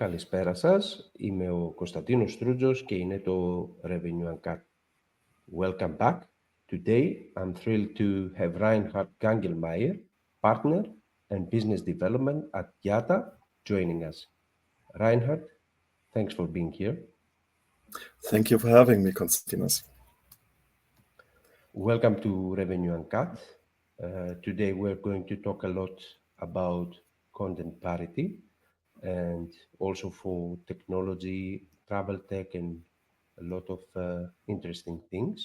Καλησπέρα σας, είμαι ο Konstantinos Stroutzos και είναι το Revenue Uncut. Welcome back. Today, I'm thrilled to have Reinhard Gangelmayer, partner and business development at GIATA, joining us. Reinhard, thanks for being here. Thank you for having me, Konstantinos. Welcome to Revenue Uncut. Today, we're going to talk a lot about content parity, and also for technology, travel tech, and a lot of interesting things.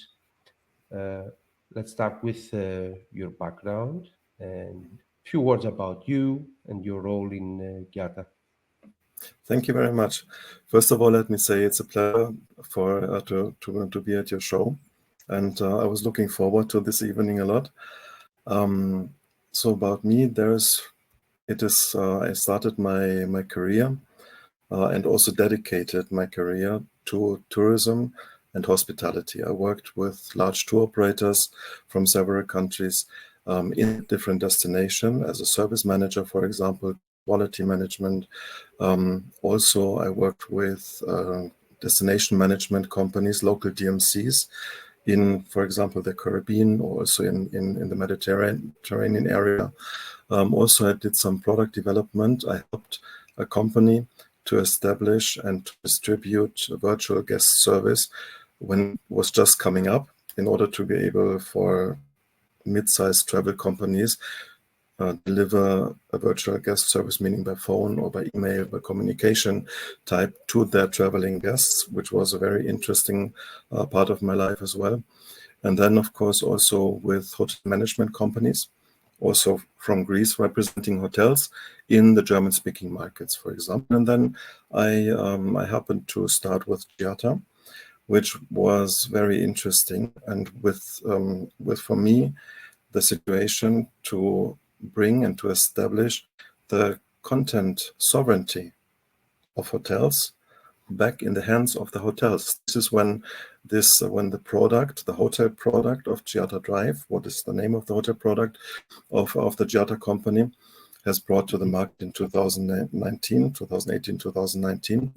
Let's start with your background and a few words about you and your role in GIATA. Thank you very much. First of all, let me say it's a pleasure to be at your show, and I was looking forward to this evening a lot. So about me, I started my career and also dedicated my career to tourism and hospitality. I worked with large tour operators from several countries in different destinations as a service manager, for example, quality management. Also, I worked with destination management companies, local DMCs, in, for example, the Caribbean, or also in the Mediterranean area. Also, I did some product development. I helped a company to establish and to distribute a virtual guest service when it was just coming up, in order to be able for mid-sized travel companies deliver a virtual guest service, meaning by phone or by email, by communication type, to their traveling guests, which was a very interesting part of my life as well. And then, of course, also with hotel management companies, also from Greece, representing hotels in the German-speaking markets, for example. And then I happened to start with GIATA, which was very interesting, and with for me, the situation to bring and to establish the content sovereignty of hotels back in the hands of the hotels. This is when the hotel product of GIATA Drive, what is the name of the hotel product of the GIATA company, has brought to the market in 2018, 2019,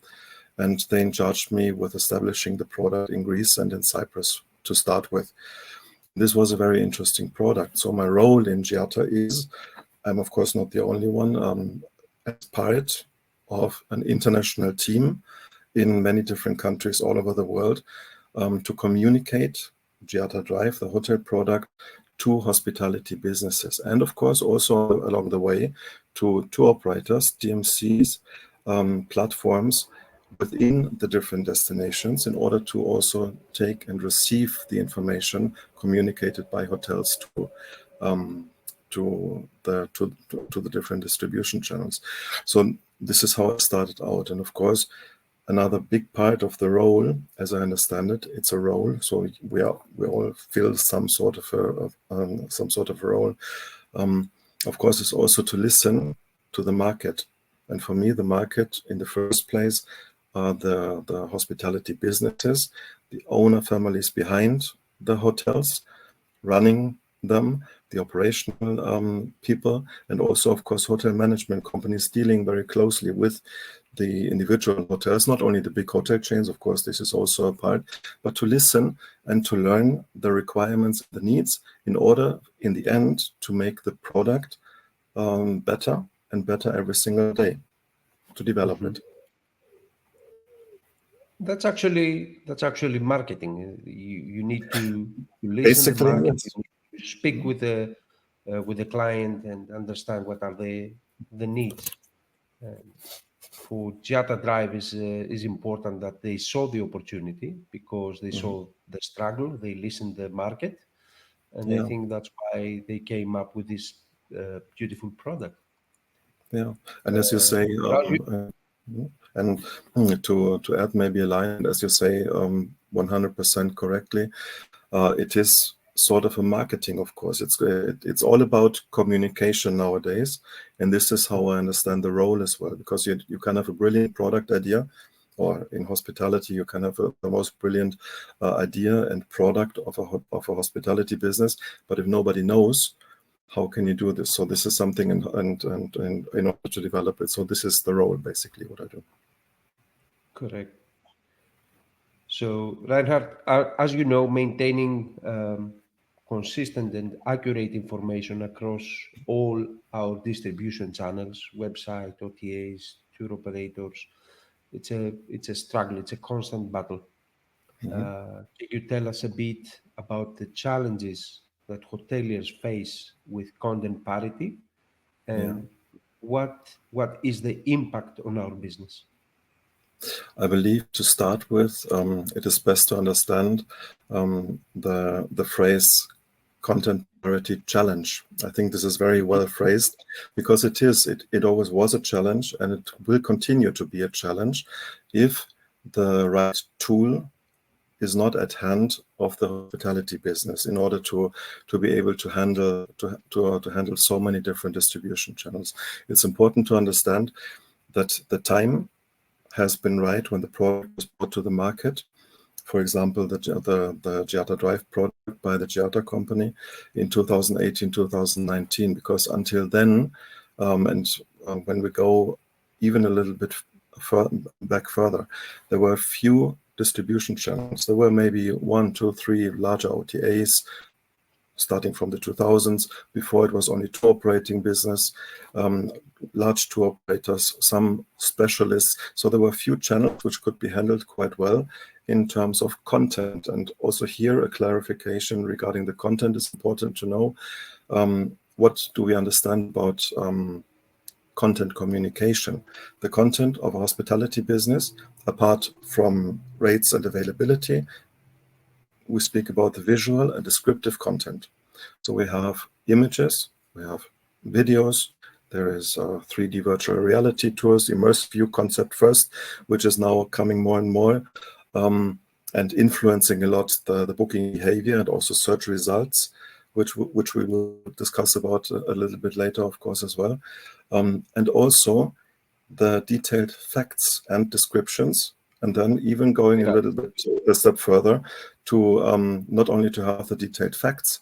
and they charged me with establishing the product in Greece and in Cyprus to start with. This was a very interesting product. So my role in GIATA is, I'm of course not the only one, as part of an international team in many different countries all over the world, to communicate GIATA Drive, the hotel product, to hospitality businesses. And of course also along the way to tour operators, DMCs, platforms within the different destinations, in order to also take and receive the information communicated by hotels to the different distribution channels. So this is how I started out. And of course, another big part of the role, as I understand it, it's a role. So we all fill some sort of a role. Of course, is also to listen to the market. And for me, the market in the first place are the hospitality businesses, the owner families behind the hotels, running them, the operational people, and also, of course, hotel management companies dealing very closely with the individual hotels, not only the big hotel chains, of course, this is also a part, but to listen and to learn the requirements, the needs, in order, in the end, to make the product better and better every single day, to develop it. That's actually marketing. You need to listen to the market. Yes. You need to speak with the client and understand what are the needs. For GIATA Drive is important that they saw the opportunity, because they saw the struggle, they listened to the market, and I think that's why they came up with this beautiful product. Yeah, and as you say, and to add maybe a line, as you say, 100% correctly, it is sort of a marketing, of course. It's all about communication nowadays, and this is how I understand the role as well, because you can have a brilliant product idea, or in hospitality you can have the most brilliant idea and product of a hospitality business, but if nobody knows, how can you do this? So this is something, and in order to develop it. So this is the role, basically, what I do. Correct. So, Reinhard, as you know, maintaining consistent and accurate information across all our distribution channels, website, OTAs, tour operators, it's a struggle. It's a constant battle. Mhm. Can you tell us a bit about the challenges that hoteliers face with content parity, Yeah. and what is the impact on our business? I believe to start with, it is best to understand the phrase content parity challenge. I think this is very well phrased because it is. It always was a challenge, and it will continue to be a challenge if the right tool is not at hand of the hospitality business in order to be able to handle so many different distribution channels. It's important to understand that the time has been right when the product was brought to the market. For example, the GIATA Drive product by the GIATA company in 2018, 2019, because until then, when we go even a little bit back further, there were few distribution channels. There were maybe 1, 2, 3 larger OTAs, starting from the 2000s. Before, it was only tour operating business, large tour operators, some specialists. So there were few channels which could be handled quite well in terms of content. And also here, a clarification regarding the content is important to know. What do we understand about content communication? The content of a hospitality business, apart from rates and availability, we speak about the visual and descriptive content. So we have images, we have videos, there is 3D virtual reality tours, immersive view concept first, which is now coming more and more and influencing a lot the booking behavior and also search results, which we will discuss about a little bit later, of course, as well. And also the detailed facts and descriptions, and then even going a little bit a step further to not only to have the detailed facts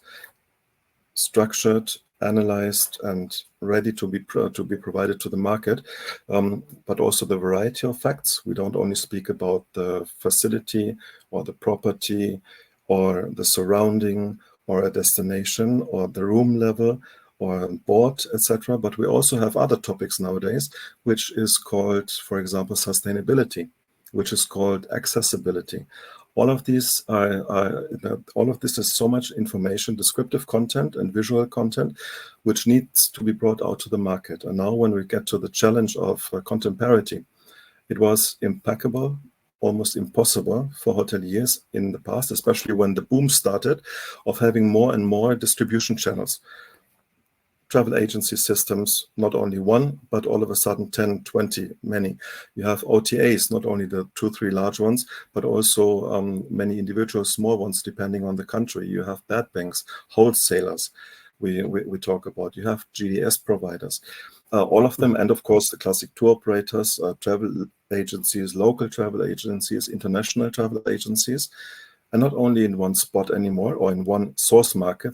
structured, analyzed, and ready to be provided to the market, but also the variety of facts. We don't only speak about the facility or the property or the surrounding or a destination or the room level or board, etc. But we also have other topics nowadays, which is called, for example, sustainability, which is called accessibility. All of these all of this is so much information, descriptive content and visual content, which needs to be brought out to the market. And now when we get to the challenge of content parity, it was impeccable, almost impossible for hoteliers in the past, especially when the boom started of having more and more distribution channels. Travel agency systems, not only one, but all of a sudden 10, 20, many. You have OTAs, not only the 2, 3 large ones, but also many individual small ones, depending on the country. You have bed banks, wholesalers, we talk about. You have GDS providers, all of them, and of course the classic tour operators, travel agencies, local travel agencies, international travel agencies. And not only in one spot anymore or in one source market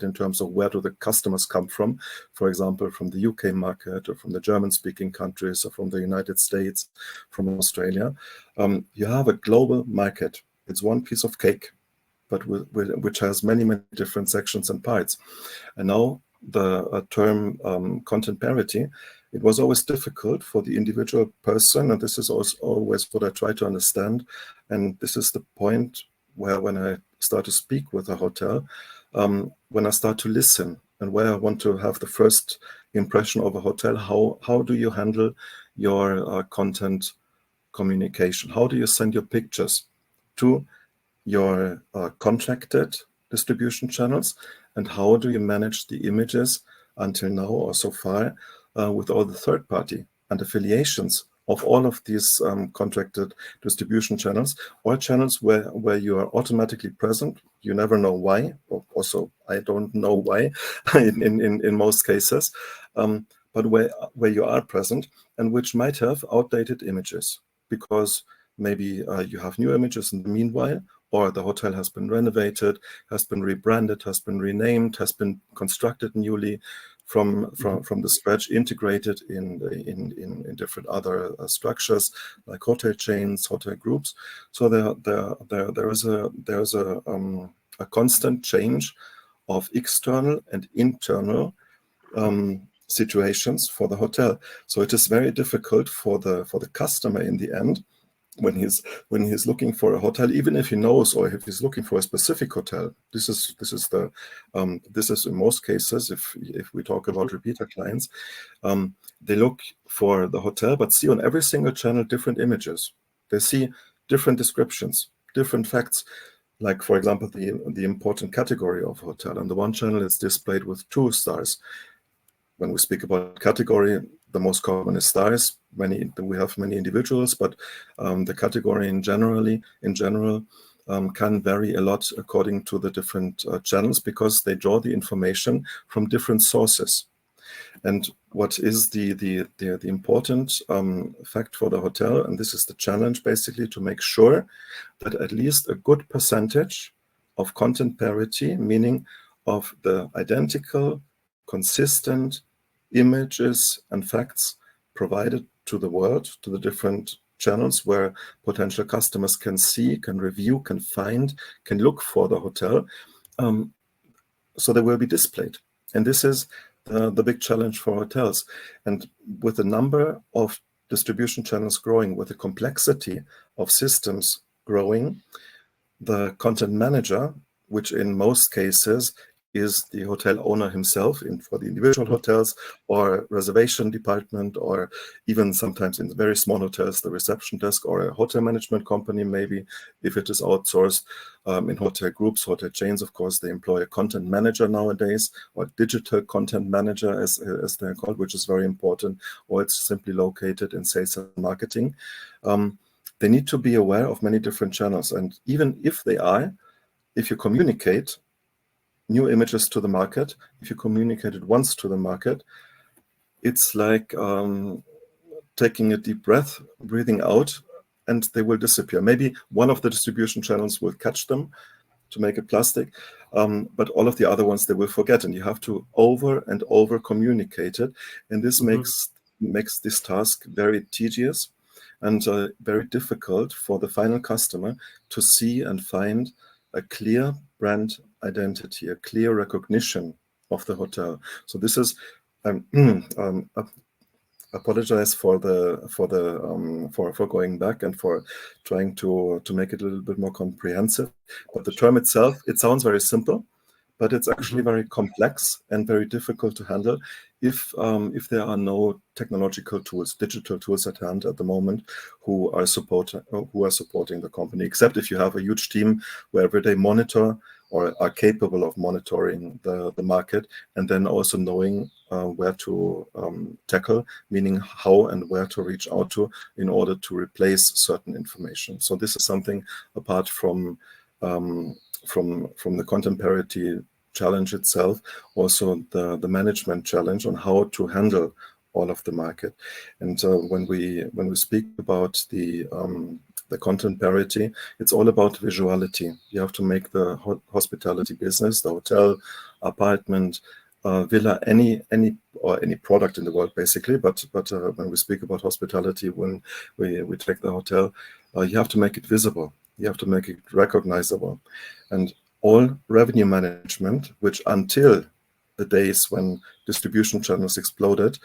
in terms of where do the customers come from, for example, from the UK market or from the German-speaking countries or from the United States, from Australia. You have a global market. It's one piece of cake, but which has many, many different sections and parts. And now the term content parity, it was always difficult for the individual person, and this is also always what I try to understand. And this is the point where when I start to speak with a hotel, when I start to listen and where I want to have the first impression of a hotel, how do you handle your content communication? How do you send your pictures to your contracted distribution channels? And how do you manage the images until now or so far with all the third party and affiliations of all of these contracted distribution channels, or channels where you are automatically present? You never know why. Also, I don't know why in most cases, but where you are present and which might have outdated images because maybe you have new images in the meanwhile, or the hotel has been renovated, has been rebranded, has been renamed, has been constructed newly from the scratch, integrated in different other structures like hotel chains, hotel groups. So there is a constant change of external and internal situations for the hotel. So it is very difficult for the customer in the end, when he's looking for a hotel, even if he knows, or if he's looking for a specific hotel. This is in most cases, if we talk about repeater clients, they look for the hotel, but see on every single channel different images. They see different descriptions, different facts. Like, for example, the important category of hotel. On the one channel, it's displayed with 2 stars. When we speak about category, the most common is stars. We have many individuals, but the category in general can vary a lot according to the different channels, because they draw the information from different sources. And what is the important fact for the hotel, and this is the challenge basically, to make sure that at least a good percentage of content parity, meaning of the identical, consistent images and facts provided to the world, to the different channels where potential customers can see, can review, can find, can look for the hotel, so they will be displayed. And this is the big challenge for hotels. And with the number of distribution channels growing, with the complexity of systems growing, the content manager, which in most cases is the hotel owner himself for the individual hotels, or reservation department, or even sometimes in the very small hotels, the reception desk, or a hotel management company, maybe if it is outsourced. In hotel groups, hotel chains, of course, they employ a content manager nowadays, or digital content manager as they're called, which is very important, or it's simply located in sales and marketing. They need to be aware of many different channels. And even if you communicate new images to the market, if you communicate it once to the market, it's like taking a deep breath, breathing out, and they will disappear. Maybe one of the distribution channels will catch them to make it plastic, but all of the other ones they will forget, and you have to over and over communicate it. And this makes this task very tedious and very difficult for the final customer to see and find a clear brand identity, a clear recognition of the hotel. So this is apologize for going back and for trying to make it a little bit more comprehensive. But the term itself, it sounds very simple, but it's actually very complex and very difficult to handle if there are no technological tools, digital tools at hand at the moment who are supporting the company, except if you have a huge team where they monitor or are capable of monitoring the market, and then also knowing where to tackle, meaning how and where to reach out to in order to replace certain information. So this is something apart from the content parity challenge itself, also the management challenge on how to handle all of the market. And when we speak about the content parity, it's all about visuality. You have to make the hospitality business, the hotel, apartment, villa, any product in the world basically. But when we speak about hospitality, when we take the hotel, you have to make it visible. You have to make it recognizable. And all revenue management, which until the days when distribution channels exploded,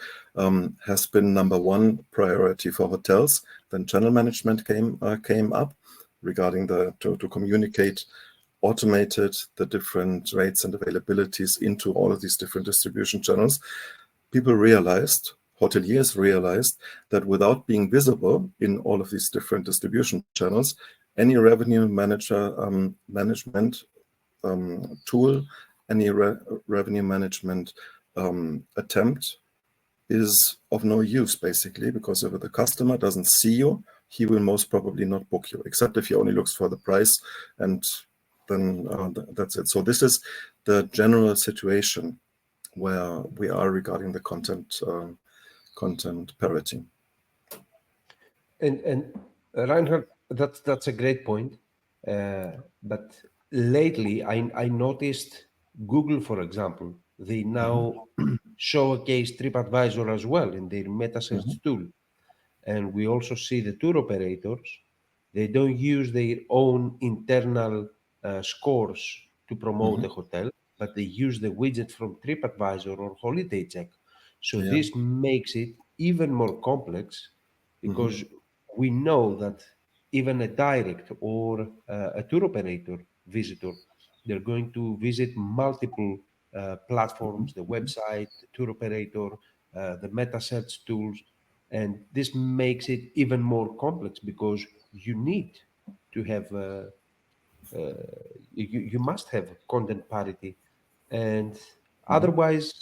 has been number one priority for hotels. Then channel management came up regarding to communicate automated the different rates and availabilities into all of these different distribution channels. Hoteliers realized that without being visible in all of these different distribution channels, any revenue management tool, any revenue management attempt is of no use, basically, because if the customer doesn't see you, he will most probably not book you, except if he only looks for the price, and then that's it. So this is the general situation where we are regarding the content parity. And Reinhard, that's a great point. But lately, I noticed Google, for example, they now showcase TripAdvisor as well in their meta search Mhm. tool. And we also see the tour operators, they don't use their own internal scores to promote Mhm. a hotel, but they use the widget from TripAdvisor or Holiday Check. So Yeah. this makes it even more complex Mhm. because we know that even a direct or a tour operator visitor, they're going to visit multiple Mhm. platforms, the Mhm. website, the tour operator, the meta search tools, and this makes it even more complex because you need to have you must have content parity, and Mhm. otherwise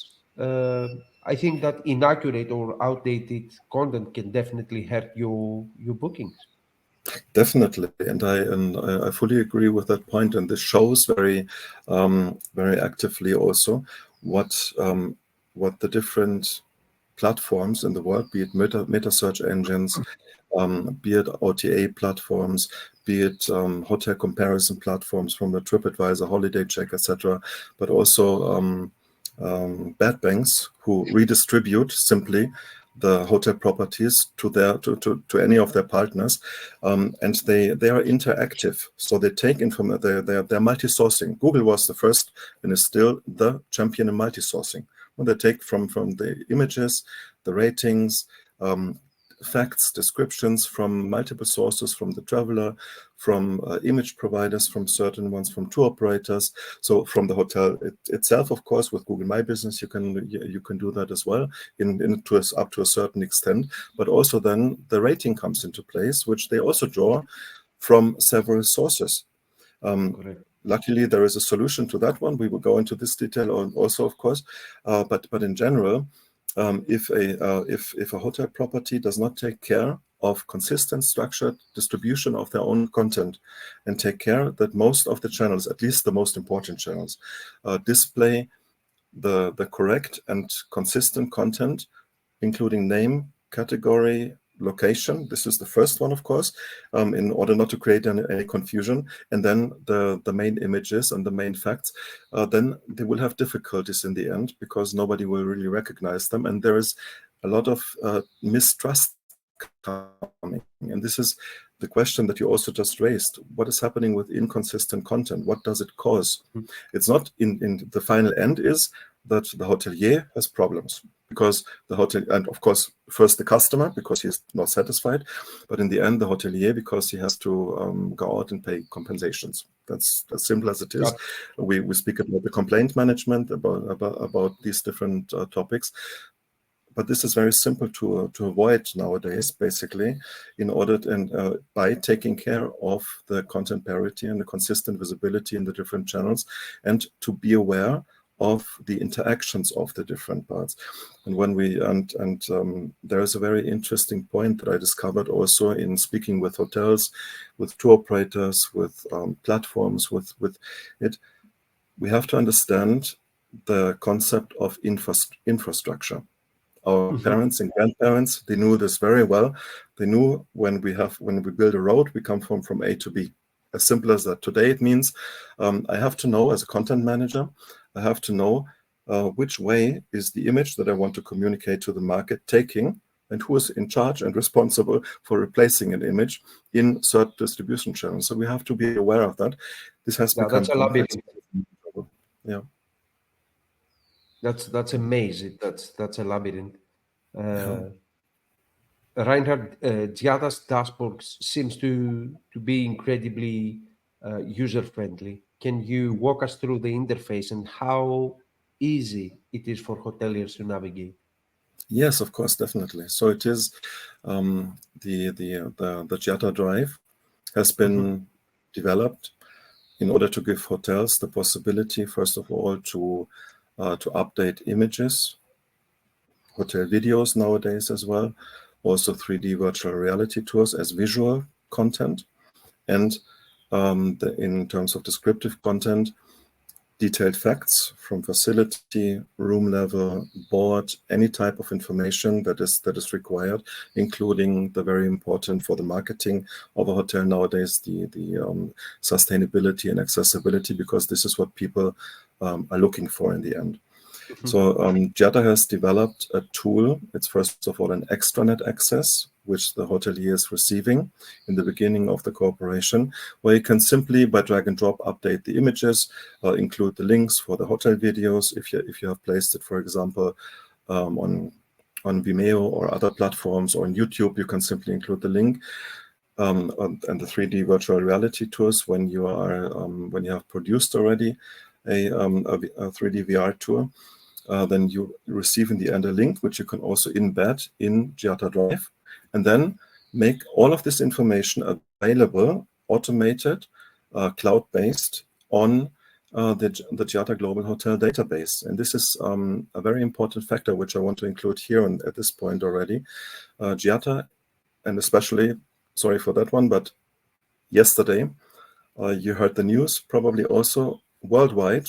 I think that inaccurate or outdated content can definitely hurt your bookings. Definitely, and I fully agree with that point. And this shows very actively also what the different platforms in the world, be it meta search engines, be it OTA platforms, be it hotel comparison platforms from the TripAdvisor, Holiday Check, etc., but also bed banks who redistribute simply the hotel properties to any of their partners, and they are interactive. So they take information. They're multi-sourcing. Google was the first and is still the champion in multi-sourcing. Well, they take from the images, the ratings, facts, descriptions from multiple sources, from the traveler, from image providers, from certain ones, from tour operators. So from the hotel itself, of course, with Google My Business, you can do that as well up to a certain extent. But also then the rating comes into place, which they also draw from several sources. Um, Correct. Luckily, there is a solution to that one. We will go into this detail also, of course. But in general, if a hotel property does not take care of consistent structured distribution of their own content and take care that most of the channels, at least the most important channels, display the correct and consistent content, including name, category, location. This is the first one, of course, in order not to create any confusion. And then the main images and the main facts, then they will have difficulties in the end because nobody will really recognize them. And there is a lot of mistrust coming. And this is the question that you also just raised. What is happening with inconsistent content? What does it cause? It's not in the final end is that the hotelier has problems because the hotel, and of course, first the customer because he's not satisfied, but in the end, the hotelier because he has to go out and pay compensations. That's as simple as it is. Ab- We speak about the complaint management, about these different topics. But this is very simple to avoid nowadays, basically, in order and by taking care of the content parity and the consistent visibility in the different channels, and to be aware of the interactions of the different parts. And when we there is a very interesting point that I discovered also in speaking with hotels, with tour operators, with platforms, with it. We have to understand the concept of infrastructure. Our Mhm. parents and grandparents, they knew this very well. They knew when we build a road, we come from A to B. As simple as that. Today it means I have to know as a content manager, I have to know which way is the image that I want to communicate to the market taking, and who is in charge and responsible for replacing an image in certain distribution channels. So we have to be aware of that. This has Now become that's a complex. labyrinth. Yeah. That's amazing. That's a labyrinth. Yeah. uh, Reinhard, GIATA's dashboard seems to be incredibly user-friendly. Can you walk us through the interface and how easy it is for hoteliers to navigate? Yes, of course, definitely. So it is the GIATA Drive has Mhm. been developed in order to give hotels the possibility, first of all, to update images, hotel videos nowadays as well, also 3D virtual reality tours as visual content, and in terms of descriptive content, detailed facts from facility, room level, board, any type of information that is required, including the very important for the marketing of a hotel nowadays, the sustainability and accessibility, because this is what people are looking for in the end. So GIATA has developed a tool. It's first of all an extranet access, which the hotelier is receiving in the beginning of the cooperation, where you can simply by drag and drop update the images, include the links for the hotel videos. If you have placed it, for example, on Vimeo or other platforms, or on YouTube, you can simply include the link. And the 3D virtual reality tours when you have produced already a 3D VR tour. Then you receive in the end a link, which you can also embed in GIATA Drive, and then make all of this information available, automated, cloud-based on the GIATA Global Hotel database. And this is a very important factor, which I want to include here at this point already. GIATA, and especially, sorry for that one, but yesterday, you heard the news, probably also worldwide,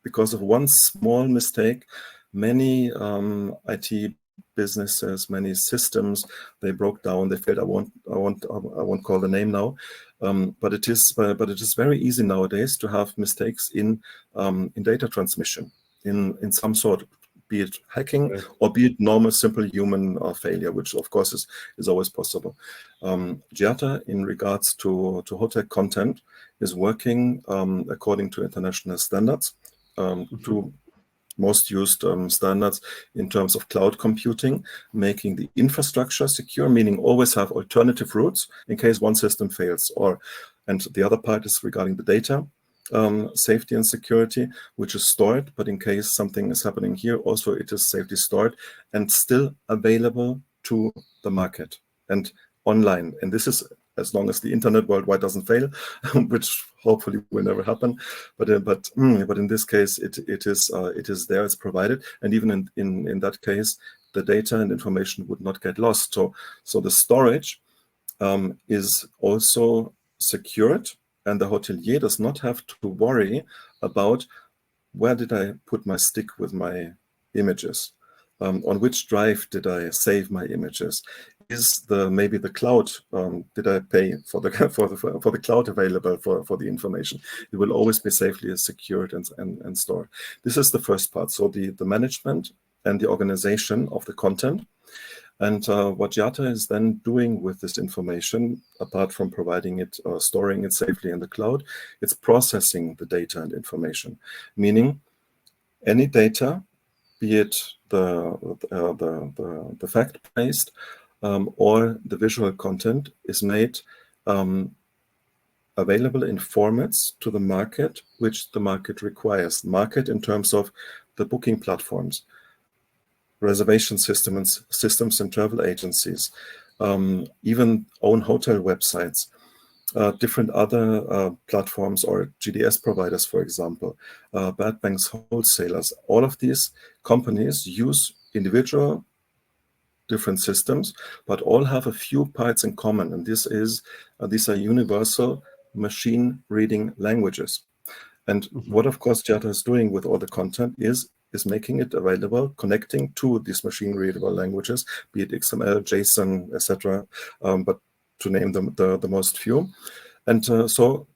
because of one small mistake, many IT businesses, many systems, they broke down, they failed. I won't call the name now, but it is very easy nowadays to have mistakes in data transmission, in some sort, be it hacking or be it normal, simple human failure, which of course is always possible. GIATA, in regards to hotel content, is working according to international standards. Two most used standards in terms of cloud computing, making the infrastructure secure, meaning always have alternative routes in case one system fails. And the other part is regarding the data safety and security, which is stored, but in case something is happening here, also it is safely stored and still available to the market and online. And this is as long as the internet worldwide doesn't fail, which hopefully will never happen. But in this case, it is there, it's provided, and even in that case, the data and information would not get lost. So the storage is also secured, and the hotelier does not have to worry about where did I put my stick with my images, on which drive did I save my images. Is maybe the cloud? Did I pay for the cloud available for the information? It will always be safely secured and stored. This is the first part. So the management and the organization of the content, and what GIATA is then doing with this information, apart from providing it or storing it safely in the cloud, it's processing the data and information, meaning any data, be it the fact-based or the visual content, is made available in formats to the market which the market requires. Market in terms of the booking platforms, reservation systems and travel agencies, even own hotel websites, different other platforms or GDS providers, for example, bed banks, wholesalers. All of these companies use individual different systems, but all have a few parts in common, and these are universal machine reading languages. And what, of course, GIATA is doing with all the content is making it available, connecting to these machine readable languages, be it XML, JSON, etc., but to name them the most few. And so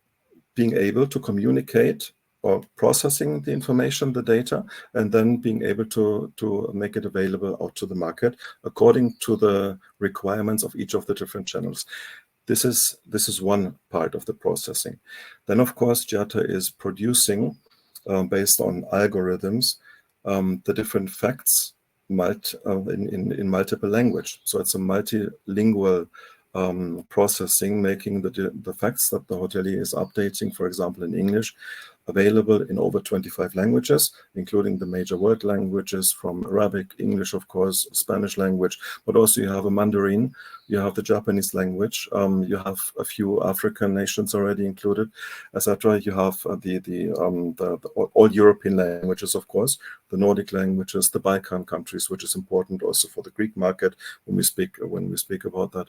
being able to communicate or processing the information, the data, and then being able to make it available out to the market according to the requirements of each of the different channels. This is one part of the processing. Then, of course, GIATA is producing, based on algorithms, the different facts in multiple language. So it's a multilingual processing, making the facts that the hotelier is updating, for example, in English, available in over 25 languages, including the major world languages from Arabic, English, of course, Spanish language, but also you have a Mandarin, you have the Japanese language, you have a few African nations already included, etc. You have the all European languages, of course, the Nordic languages, the Balkan countries, which is important also for the Greek market when we speak about that.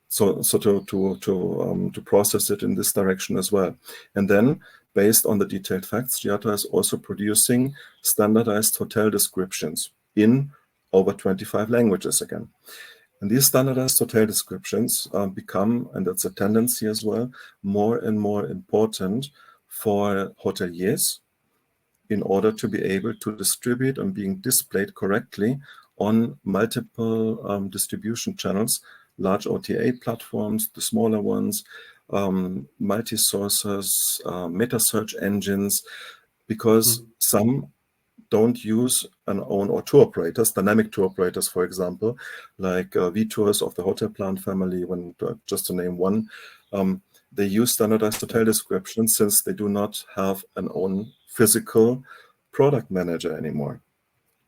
So to process it in this direction as well, and then, based on the detailed facts, GIATA is also producing standardized hotel descriptions in over 25 languages again. And these standardized hotel descriptions become, and that's a tendency as well, more and more important for hoteliers, in order to be able to distribute and being displayed correctly on multiple distribution channels, large OTA platforms, the smaller ones, multi-sources, meta search engines, because some don't use an own or tour operators, dynamic tour operators, for example, like V-Tours of the hotel plant family, when just to name one. They use standardized hotel descriptions since they do not have an own physical product manager anymore.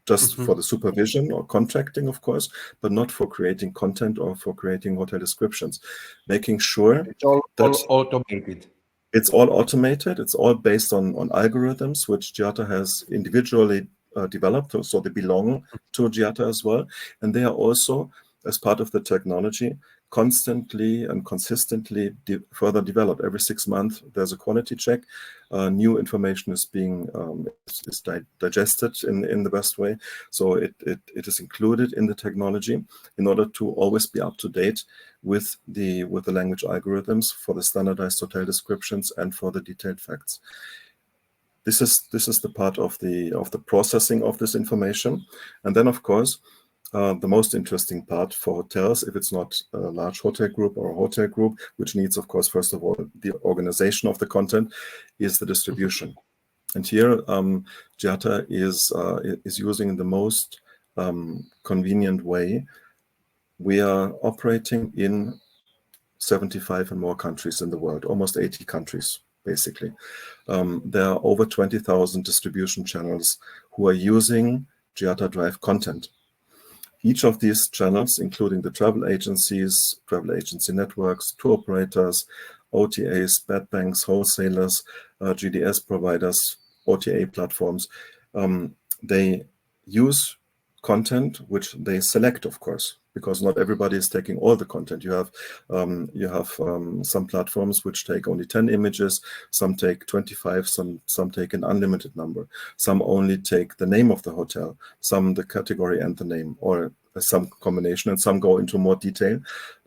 Just for the supervision or contracting, of course, but not for creating content or for creating hotel descriptions. Making sure It's all that automated. it's all automated. It's all based on algorithms, which GIATA has individually developed. So they belong to GIATA as well. And they are also, as part of the technology, constantly and consistently further developed. Every 6 months, there's a quality check. New information is being digested in the best way. So it is included in the technology in order to always be up to date with the language algorithms for the standardized hotel descriptions and for the detailed facts. This is the part of the processing of this information. And then, of course, the most interesting part for hotels, if it's not a large hotel group or a hotel group, which needs, of course, first of all, the organization of the content, is the distribution. And here, GIATA is using the most convenient way. We are operating in 75 and more countries in the world, almost 80 countries, basically. There are over 20,000 distribution channels who are using GIATA Drive content. Each of these channels, including the travel agencies, travel agency networks, tour operators, OTAs, bed banks, wholesalers, GDS providers, OTA platforms, they use content which they select, of course, because not everybody is taking all the content. You have some platforms which take only 10 images, some take 25, some take an unlimited number, some only take the name of the hotel, some the category and the name, or some combination, and some go into more detail,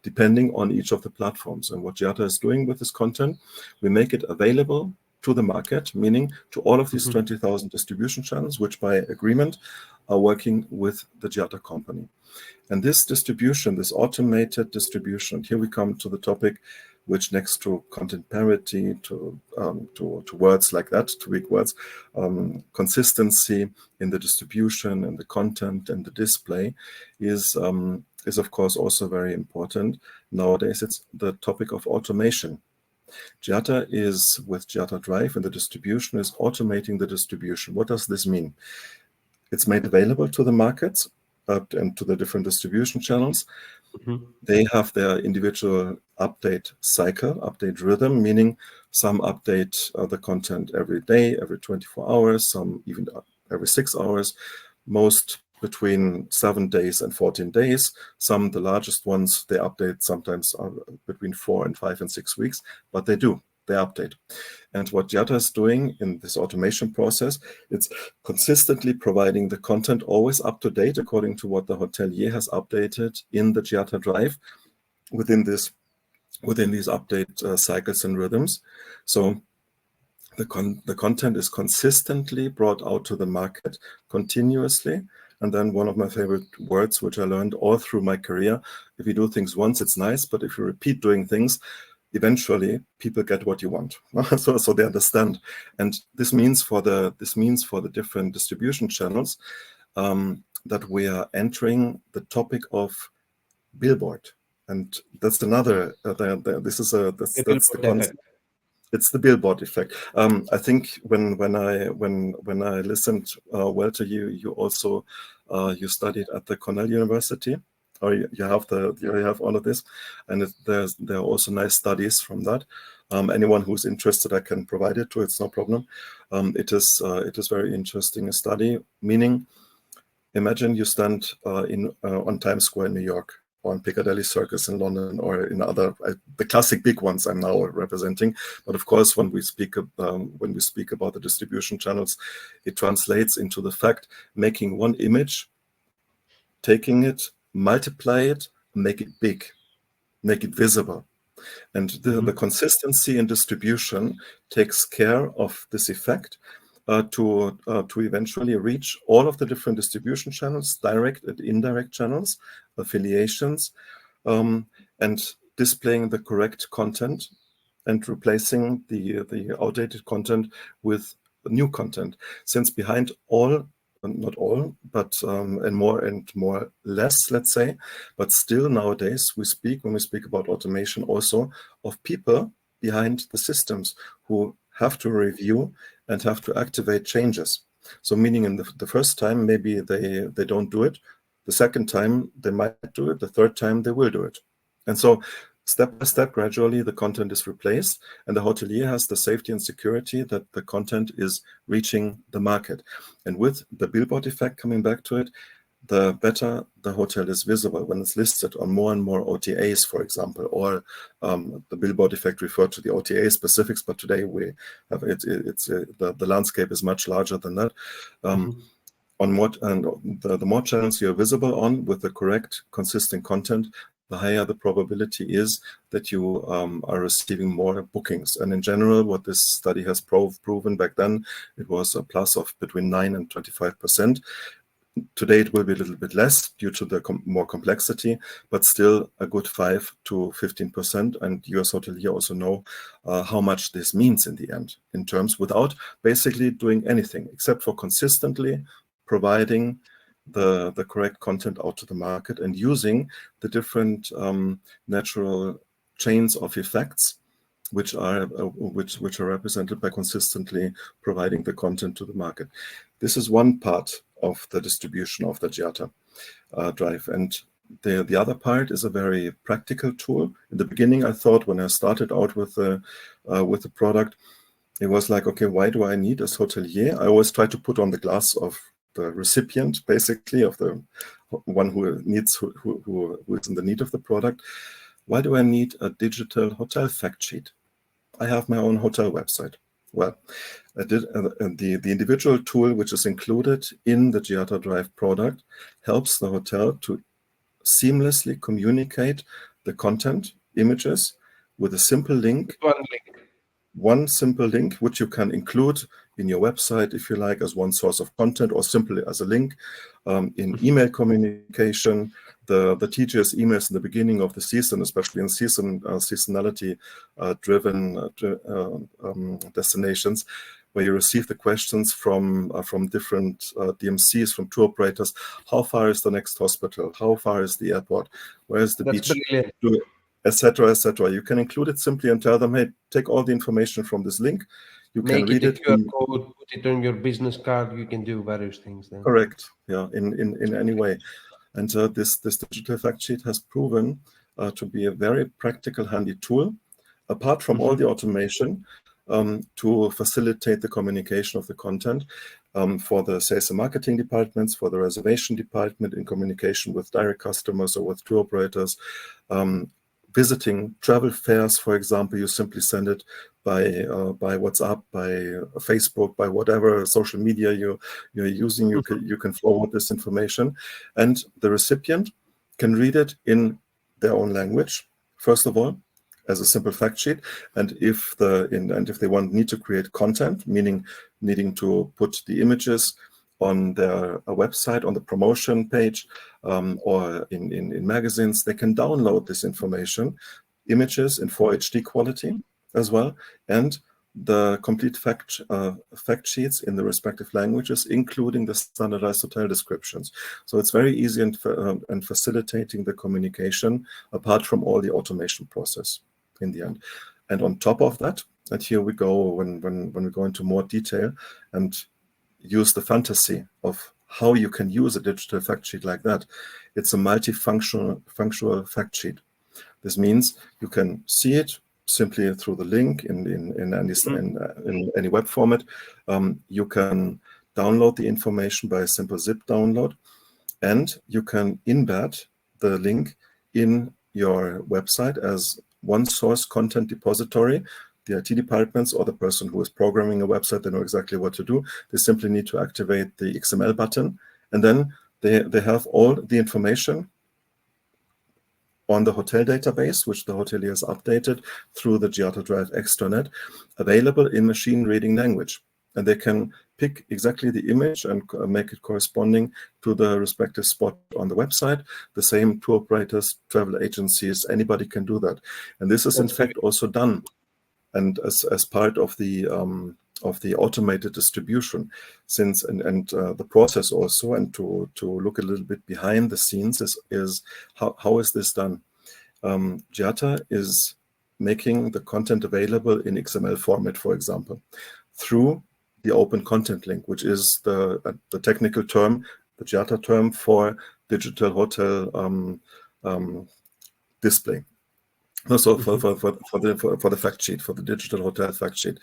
depending on each of the platforms. And what GIATA is doing with this content, we make it available to the market, meaning to all of these 20,000 distribution channels, which by agreement are working with the GIATA company. And this distribution, this automated distribution, here we come to the topic which, next to content parity, to words like that, to big words, consistency in the distribution and the content and the display is of course also very important. Nowadays, it's the topic of automation. GIATA is, with GIATA Drive and the distribution, is automating the distribution. What does this mean? It's made available to the markets and to the different distribution channels. They have their individual update cycle, update rhythm, meaning some update the content every day, every 24 hours, some even every 6 hours, most between 7 days and 14 days. Some, the largest ones, they update sometimes between 4 and 5 and 6 weeks, but they do. They update. And what GIATA is doing in this automation process, it's consistently providing the content always up to date according to what the hotelier has updated in the GIATA Drive within these update cycles and rhythms. So the content is consistently brought out to the market continuously. And then one of my favorite words, which I learned all through my career, if you do things once, it's nice, but if you repeat doing things, eventually people get what you want. so they understand. And this means for the different distribution channels that we are entering the topic of billboard. And that's another, that's the concept. It's the billboard effect. I think when I listened well to you, you also you studied at the Cornell University, or you have all of this, and there are also nice studies from that. Anyone who's interested, I can provide it to. It's no problem. It is very interesting, a study. Meaning, imagine you stand on Times Square in New York, or on Piccadilly Circus in London, or in other the classic big ones I'm now representing. But of course, when we speak about the distribution channels, it translates into the fact making one image, taking it, multiply it, make it big, make it visible. And the consistency in distribution takes care of this effect, to eventually reach all of the different distribution channels, direct and indirect channels, affiliations, and displaying the correct content and replacing the outdated content with new content. Since behind all, not all, but and more less, let's say, but still nowadays when we speak about automation, also of people behind the systems who have to review and have to activate changes. So meaning in the first time, maybe they don't do it. The second time, they might do it. The third time, they will do it. And so step by step, gradually, the content is replaced, and the hotelier has the safety and security that the content is reaching the market. And with the billboard effect, coming back to it, the better the hotel is visible when it's listed on more and more OTAs, for example, or the billboard effect referred to the OTA specifics, but today we have the landscape is much larger than that. On what and the more channels you're visible on with the correct, consistent content, the higher the probability is that you are receiving more bookings. And in general, what this study has proven back then, it was a plus of between 9 and 25%. Today it will be a little bit less due to the more complexity, but still a good 5 to 15%. And you as hotelier also know how much this means in the end, in terms without basically doing anything except for consistently providing the correct content out to the market and using the different natural chains of effects which are represented by consistently providing the content to the market. This is one part of the distribution of the GIATA drive, and the other part is a very practical tool. In the beginning, I thought when I started out with the product, it was like, okay, why do I need as hotelier? I always try to put on the glass of the recipient, basically, of the one who is in the need of the product. Why do I need a digital hotel fact sheet? I have my own hotel website. Well, the individual tool which is included in the GIATA Drive product helps the hotel to seamlessly communicate the content, images, with a simple link. One simple link, which you can include in your website, if you like, as one source of content, or simply as a link in email communication. The TGS emails in the beginning of the season, especially in seasonality driven destinations, where you receive the questions from different DMCs, from tour operators. How far is the next hospital? How far is the airport? Where is the beach? Etc., etc. You can include it simply and tell them, hey, take all the information from this link. You can read it. Make it a QR code, put it on your business card. You can do various things then. Correct. Yeah, in any way. And this digital fact sheet has proven to be a very practical, handy tool, apart from all the automation, to facilitate the communication of the content for the sales and marketing departments, for the reservation department in communication with direct customers or with tour operators. Visiting travel fairs, for example, you simply send it by WhatsApp, by Facebook, by whatever social media you're using. You can forward this information, and the recipient can read it in their own language, first of all, as a simple fact sheet. And if they need to create content, meaning needing to put the images on their website, on the promotion page, or in magazines, they can download this information, images in 4HD quality as well, and the complete fact sheets in the respective languages, including the standardized hotel descriptions. So it's very easy and facilitating the communication, apart from all the automation process in the end. And on top of that, and here we go when we go into more detail and use the fantasy of how you can use a digital fact sheet like that. It's a multifunctional fact sheet. This means you can see it simply through the link in any web format. You can download the information by a simple zip download, and you can embed the link in your website as one source content depository. The IT departments or the person who is programming a website, they know exactly what to do. They simply need to activate the XML button, and then they have all the information on the hotel database, which the hotelier has updated through the GIATA Drive extranet, available in machine reading language. and they can pick exactly the image and make it corresponding to the respective spot on the website. The same tour operators, travel agencies, anybody can do that. And this is in fact also done, and as part of the automated distribution, since and the process also, and to look a little bit behind the scenes is how is this done? GIATA is making the content available in XML format, for example, through the open content link, which is the technical term, the GIATA term for digital hotel display. So for the fact sheet, for the digital hotel fact sheet.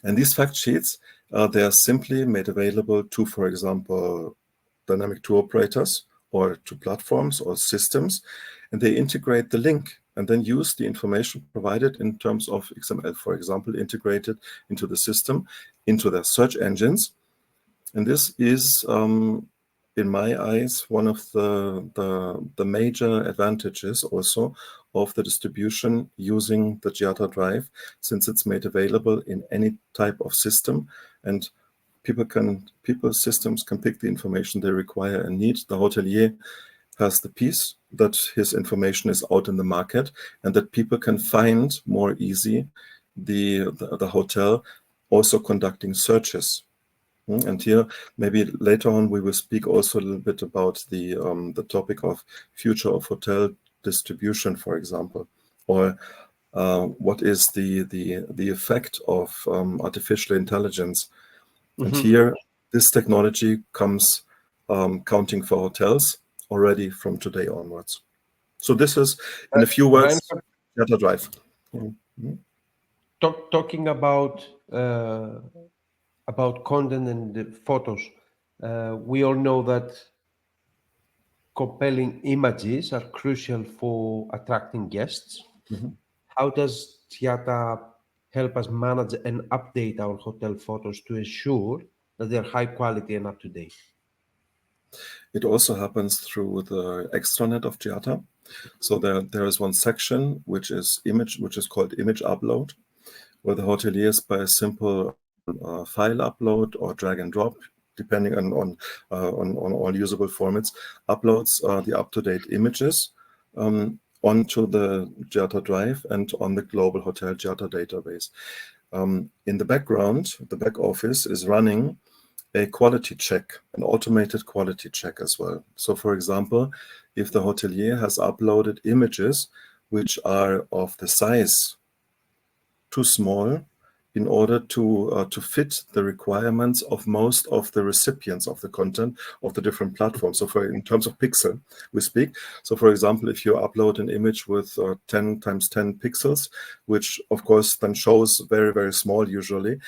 And these fact sheets, they are simply made available to, for example, dynamic tour operators or to platforms or systems, and they integrate the link and then use the information provided in terms of XML, for example, integrated into the system, into their search engines. And this is, in my eyes, one of the major advantages also of the distribution using the GIATA drive, since it's made available in any type of system, and systems can pick the information they require and need. The hotelier has the piece that his information is out in the market, and that people can find more easy the hotel, also conducting searches. And here, maybe later on, we will speak also a little bit about the topic of future of hotel distribution, for example, or what is the effect of artificial intelligence. And here, this technology comes counting for hotels already from today onwards. So this is, in a few words, GIATA drive. Talking about content and the photos, we all know that compelling images are crucial for attracting guests. How does GIATA help us manage and update our hotel photos to ensure that they're high quality and up to date? It also happens through the extranet of GIATA. So there is one section which is called image upload, where the hoteliers, by a simple file upload or drag and drop, depending on all usable formats, uploads the up-to-date images onto the GIATA drive and on the global hotel GIATA database. In the background, the back office is running a quality check, an automated quality check as well. So for example, if the hotelier has uploaded images which are of the size too small in order to fit the requirements of most of the recipients of the content of the different platforms. So in terms of pixel, we speak. So for example, if you upload an image with 10 times 10 pixels, which of course then shows very, very small usually,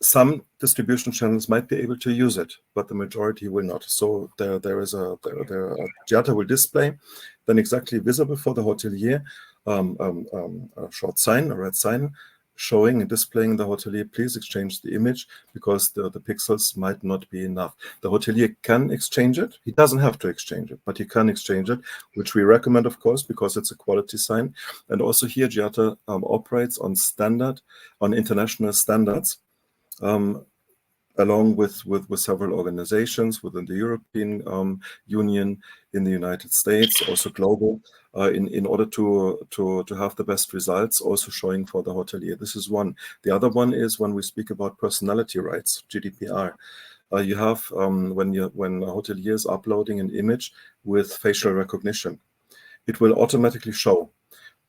some distribution channels might be able to use it, but the majority will not. So GIATA will display then exactly visible for the hotelier a short sign, a red sign, showing and displaying the hotelier, please exchange the image, because the pixels might not be enough. The hotelier can exchange it. He doesn't have to exchange it, but he can exchange it, which we recommend, of course, because it's a quality sign. And also here, GIATA operates on international standards, along with several organizations within the European Union, in the United States, also global, in order to have the best results, also showing for the hotelier. This is one. The other one is when we speak about personality rights, GDPR. You have when a hotelier is uploading an image with facial recognition, it will automatically show.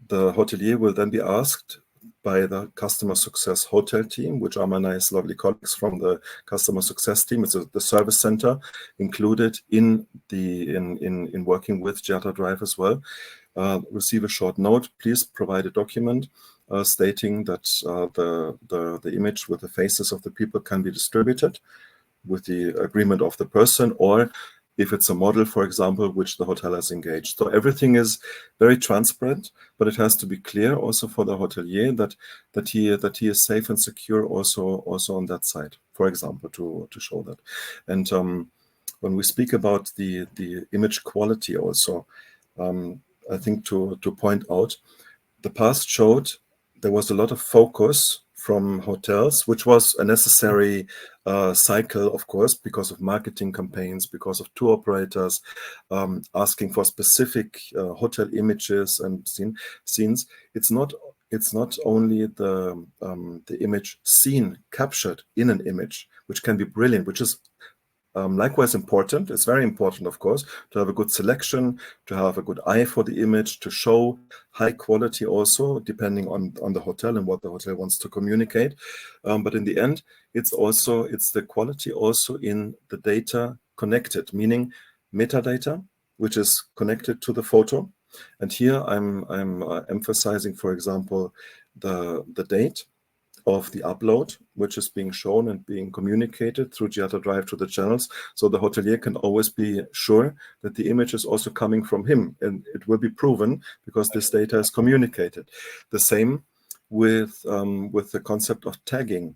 The hotelier will then be asked by the customer success hotel team, which are my nice, lovely colleagues from the customer success team. It's the service center included in working with GIATA Drive as well. Receive a short note. Please provide a document stating that the image with the faces of the people can be distributed with the agreement of the person, or if it's a model, for example, which the hotel has engaged. So everything is very transparent, but it has to be clear also for the hotelier that he is safe and secure also on that side, for example, to show that. And when we speak about the image quality also, I think to point out, the past showed there was a lot of focus from hotels, which was a necessary cycle, of course, because of marketing campaigns, because of tour operators asking for specific hotel images and scenes. It's not only the image scene captured in an image, which can be brilliant, which is likewise important. It's very important, of course, to have a good selection, to have a good eye for the image, to show high quality also, depending on the hotel and what the hotel wants to communicate. But in the end, it's the quality also in the data connected, meaning metadata, which is connected to the photo. And here I'm emphasizing, for example, the date of the upload, which is being shown and being communicated through GIATA Drive to the channels. So the hotelier can always be sure that the image is also coming from him, and it will be proven because this data is communicated. The same with the concept of tagging.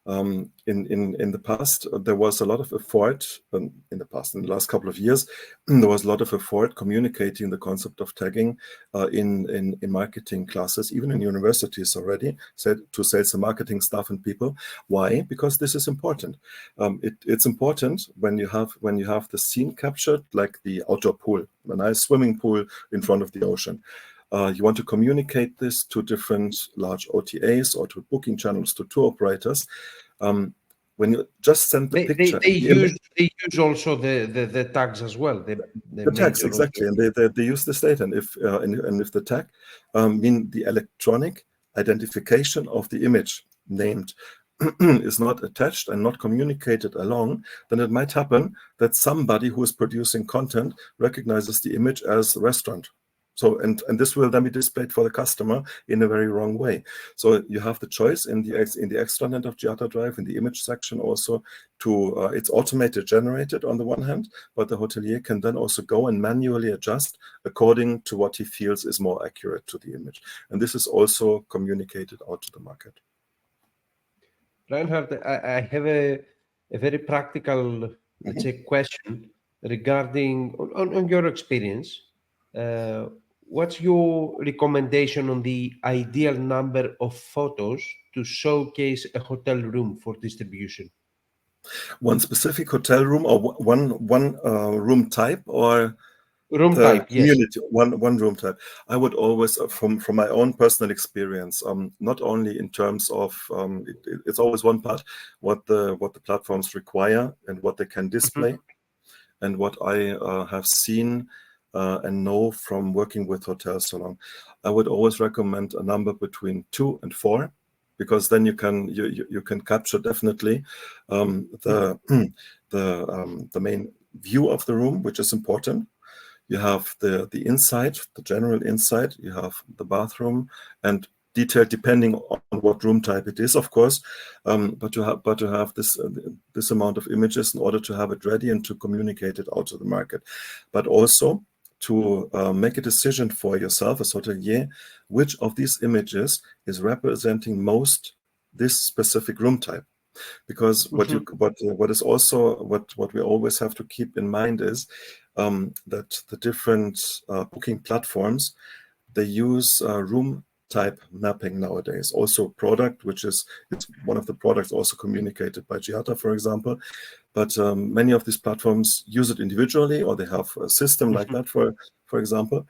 In the past, there was a lot of effort, in the last couple of years, there was a lot of effort communicating the concept of tagging in marketing classes, even in universities already, to sales and marketing staff and people. Why? Because this is important. It's important when you have the scene captured, like the outdoor pool, a nice swimming pool in front of the ocean. You want to communicate this to different large OTAs or to booking channels, to tour operators. When you just send the picture, they use also the tags as well. The tags, exactly, and they use this data. And if the tag mean the electronic identification of the image named is not attached and not communicated along, then it might happen that somebody who is producing content recognizes the image as restaurant. So and this will then be displayed for the customer in a very wrong way. So you have the choice in the extranet of GIATA Drive, in the image section also, to it's automated generated on the one hand, but the hotelier can then also go and manually adjust according to what he feels is more accurate to the image. And this is also communicated out to the market. Reinhard, I have a very practical, let's say, question regarding on your experience. What's your recommendation on the ideal number of photos to showcase a hotel room for distribution? One specific hotel room, or one room type, or Room the type, yes. community, one room type. I would always, from my own personal experience, not only in terms of it's always one part what the platforms require and what they can display, and what I have seen and know from working with hotels so long. I would always recommend a number between 2 and 4, because then you can capture definitely the main view of the room, which is important. You have the inside, the general inside. You have the bathroom and detail depending on what room type it is, of course. But to have this amount of images in order to have it ready and to communicate it out to the market, but also to make a decision for yourself as hotelier, which of these images is representing most this specific room type. Because what is also what we always have to keep in mind is that the different booking platforms, they use room type mapping nowadays. Also product, it's one of the products also communicated by GIATA, for example. But many of these platforms use it individually, or they have a system like that, for example,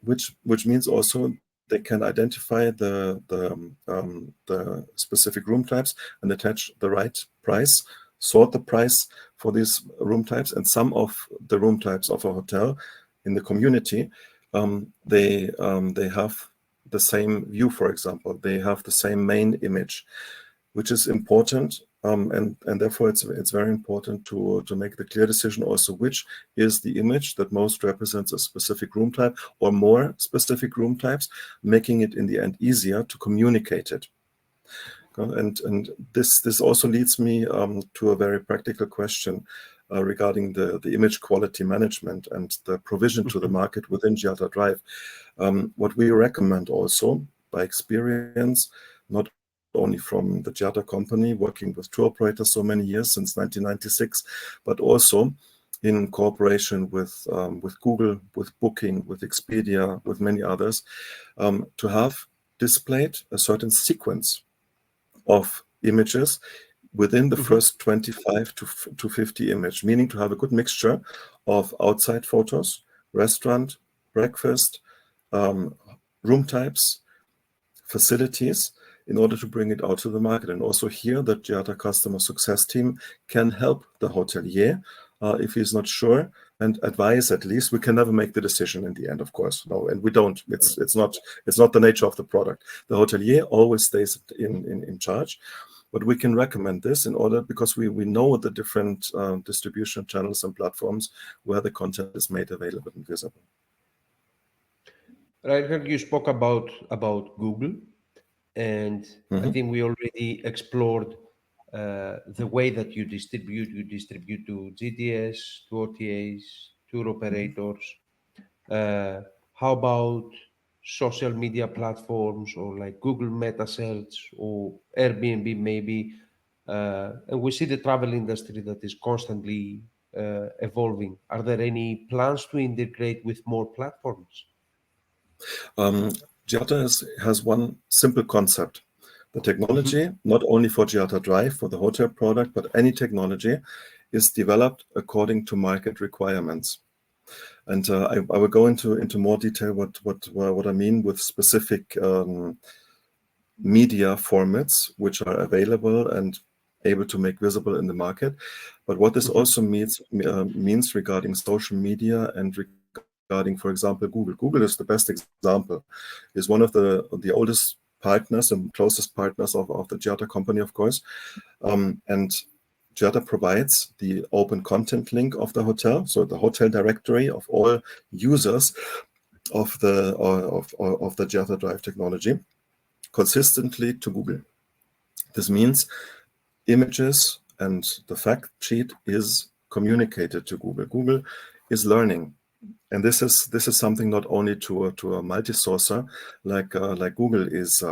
which means also they can identify the specific room types and attach the right price, sort the price for these room types. And some of the room types of a hotel in the community, they have the same view, for example. They have the same main image, which is important. And therefore, it's very important to make the clear decision also which is the image that most represents a specific room type, or more specific room types, making it in the end easier to communicate it. And this also leads me to a very practical question regarding the image quality management and the provision to the market within GIATA Drive. What we recommend also by experience, not only from the GIATA company, working with tour operators so many years, since 1996, but also in cooperation with Google, with Booking, with Expedia, with many others, to have displayed a certain sequence of images within the first 25 to 50 image, meaning to have a good mixture of outside photos, restaurant, breakfast, room types, facilities, in order to bring it out to the market. And also here, the GIATA customer success team can help the hotelier if he's not sure, and advise at least. We can never make the decision in the end, of course. No, and we don't. It's not the nature of the product. The hotelier always stays in charge. But we can recommend this in order, because we know the different distribution channels and platforms where the content is made available and visible. Reinhard, you spoke about Google, and I think we already explored the way that you distribute. You distribute to GDS, to OTAs, tour operators. How about social media platforms or like Google Meta Search or Airbnb maybe? And we see the travel industry that is constantly evolving. Are there any plans to integrate with more platforms? GIATA has one simple concept. The technology, not only for GIATA Drive, for the hotel product, but any technology, is developed according to market requirements. And I will go into more detail what I mean with specific media formats which are available and able to make visible in the market. But what this also means regarding social media and regarding, for example, Google. Google is the best example, is one of the oldest partners and closest partners of the GIATA company, of course. And GIATA provides the open content link of the hotel, so the hotel directory of all users of the GIATA Drive technology, consistently to Google. This means images and the fact sheet is communicated to Google. Google is learning, and this is something not only to a multi-sourcer like Google is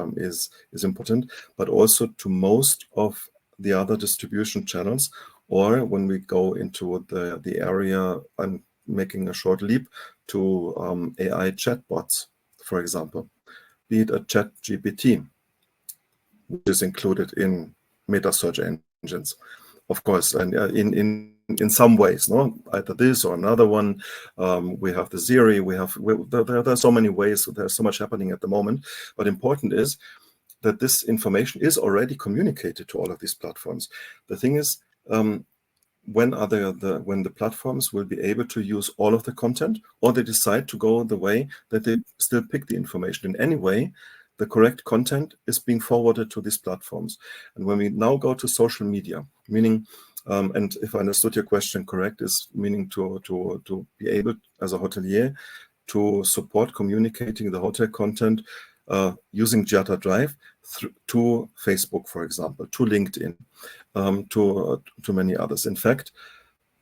important, but also to most of the other distribution channels. Or when we go into the area, I'm making a short leap to AI chatbots, for example, be it a chat GPT, which is included in meta search engines, of course, and in some ways, no, either this or another one. We have the Siri. There are so many ways. There's so much happening at the moment. But important is that this information is already communicated to all of these platforms. The thing is, when the platforms will be able to use all of the content, or they decide to go the way that they still pick the information. In any way, the correct content is being forwarded to these platforms. And when we now go to social media, meaning, and if I understood your question correct, is meaning to be able as a hotelier to support communicating the hotel content using GIATA Drive to Facebook, for example, to LinkedIn, to many others. In fact,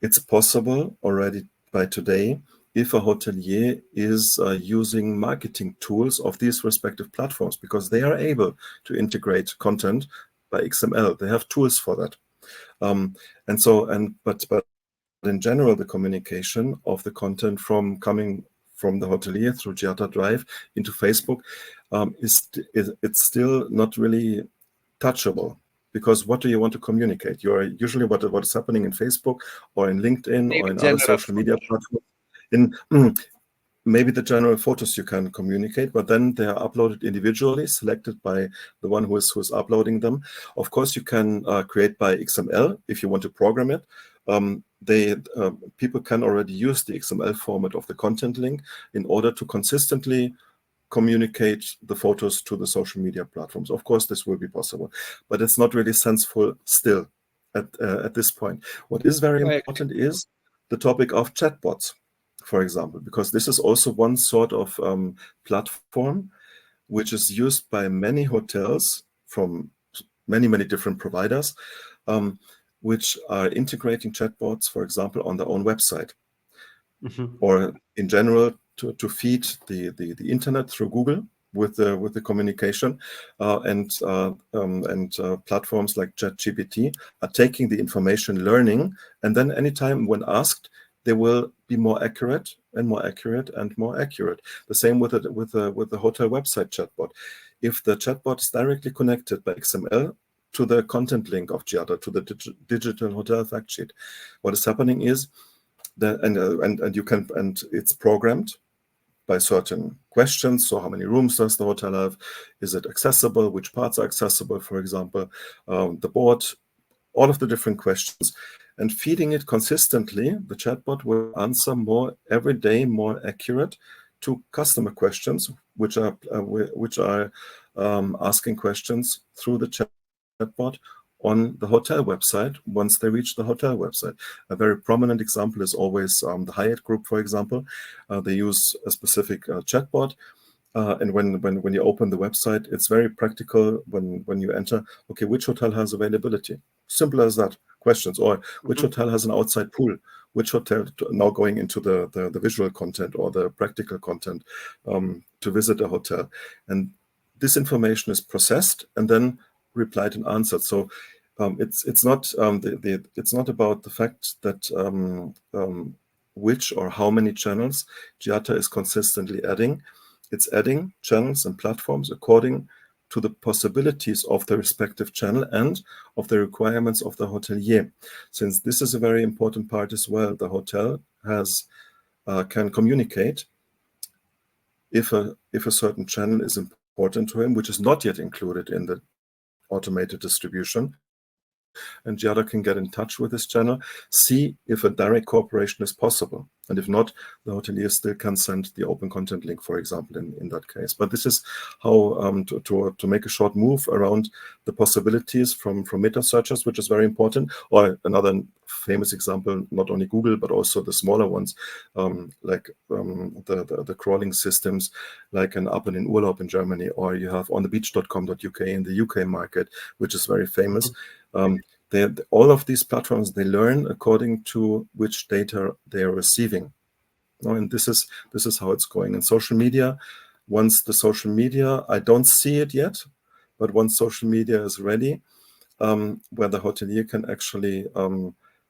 it's possible already by today if a hotelier is using marketing tools of these respective platforms, because they are able to integrate content by XML. They have tools for that. But in general, the communication of the content coming from the hotelier through GIATA Drive into Facebook it's still not really touchable. Because what do you want to communicate? You're usually what is happening in Facebook or in LinkedIn Maybe or in general other social media platforms. Maybe the general photos you can communicate, but then they are uploaded individually, selected by the one who is uploading them. Of course, you can create by XML if you want to program it. People can already use the XML format of the content link in order to consistently communicate the photos to the social media platforms. Of course, this will be possible, but it's not really sensible still at this point. What is very important is the topic of chatbots, for example, because this is also one sort of platform which is used by many hotels from many different providers, which are integrating chatbots, for example, on their own website, or in general to feed the internet through Google with the communication, and platforms like ChatGPT are taking the information, learning, and then anytime when asked, they will be more accurate and more accurate and more accurate. The same with the hotel website chatbot. if the chatbot is directly connected by XML to the content link of GIATA, to the digital hotel fact sheet, what is happening is that, and it's programmed by certain questions. So how many rooms does the hotel have? Is it accessible? Which parts are accessible, for example? The board, all of the different questions. And feeding it consistently, the chatbot will answer more every day, more accurate to customer questions, which are asking questions through the chatbot on the hotel website once they reach the hotel website. A very prominent example is always the Hyatt Group, for example. They use a specific chatbot. And when you open the website, it's very practical when you enter, okay, which hotel has availability? Simple as that, questions. Or which hotel has an outside pool? Which hotel, now going into the visual content or the practical content to visit a hotel. And this information is processed and then replied and answered. So it's not it's not about the fact that which or how many channels GIATA is consistently adding. It's adding channels and platforms according to the possibilities of the respective channel and of the requirements of the hotelier. Since this is a very important part as well, the hotel has can communicate if a certain channel is important to him, which is not yet included in the automated distribution. And GIATA can get in touch with this channel, see if a direct cooperation is possible. And if not, the hotelier still can send the open content link, for example, in that case. But this is how to make a short move around the possibilities from meta searches, which is very important. Or another famous example, not only Google, but also the smaller ones, like the crawling systems, like an Up in Urlaub in Germany, or you have onthebeach.com.uk in the UK market, which is very famous. All of these platforms, they learn according to which data they are receiving. And this is how it's going. In social media, once the social media, I don't see it yet, but once social media is ready, where the hotelier can actually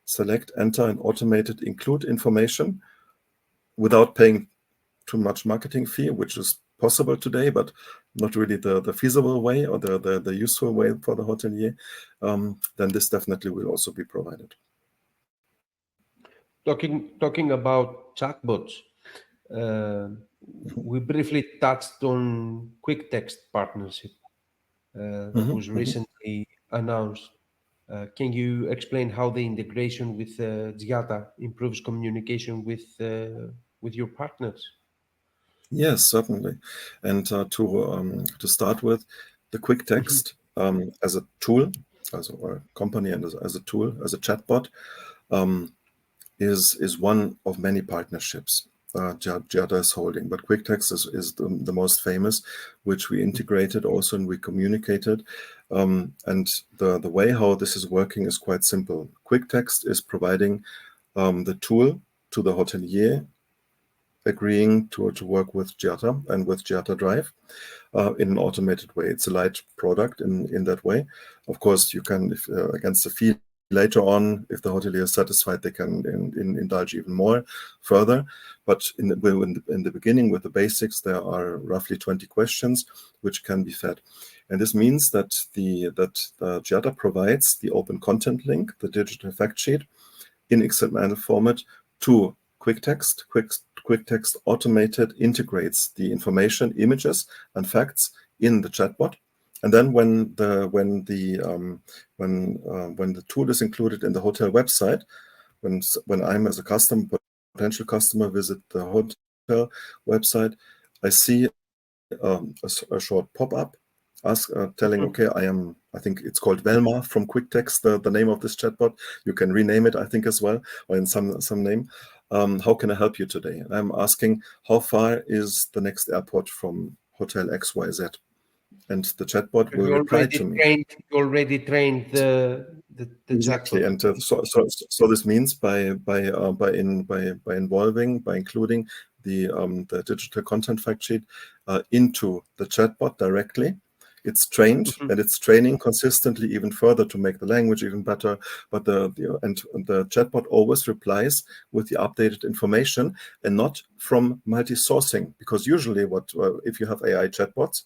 select, enter, and automated include information without paying too much marketing fee, which is possible today, but not really the feasible way or the useful way for the hotelier, then this definitely will also be provided. Talking about chatbots, we briefly touched on quick text partnership that was recently announced. Can you explain how the integration with GIATA improves communication with your partners? Yes, certainly. And to start with, the quick text as a tool, or a company and as a tool, as a chatbot, is one of many partnerships GIATA is holding. But quick text is the most famous, which we integrated also and we communicated. And the way how this is working is quite simple. Quick text is providing the tool to the hotelier, agreeing to work with GIATA and with GIATA Drive in an automated way. It's a light product in that way. Of course, you can, if, against the fee later on, if the hotelier is satisfied, they can indulge even more further. But in the beginning, with the basics, there are roughly 20 questions which can be fed. And this means that GIATA provides the open content link, the digital fact sheet, in XML format to quick text. Quick text automated integrates the information, images, and facts in the chatbot. And then when the tool is included in the hotel website, when I'm as a potential customer visit the hotel website, I see a short pop-up telling, okay, I think it's called Velma from Quick Text, the name of this chatbot. You can rename it, I think, as well, or in some name. How can I help you today? And I'm asking, how far is the next airport from Hotel XYZ? And the chatbot will reply to me. You already trained the Exactly, chatbot. and so this means by including the digital content fact sheet into the chatbot directly, it's trained and it's training consistently even further to make the language even better. But the chatbot always replies with the updated information and not from multi-sourcing, because usually if you have AI chatbots,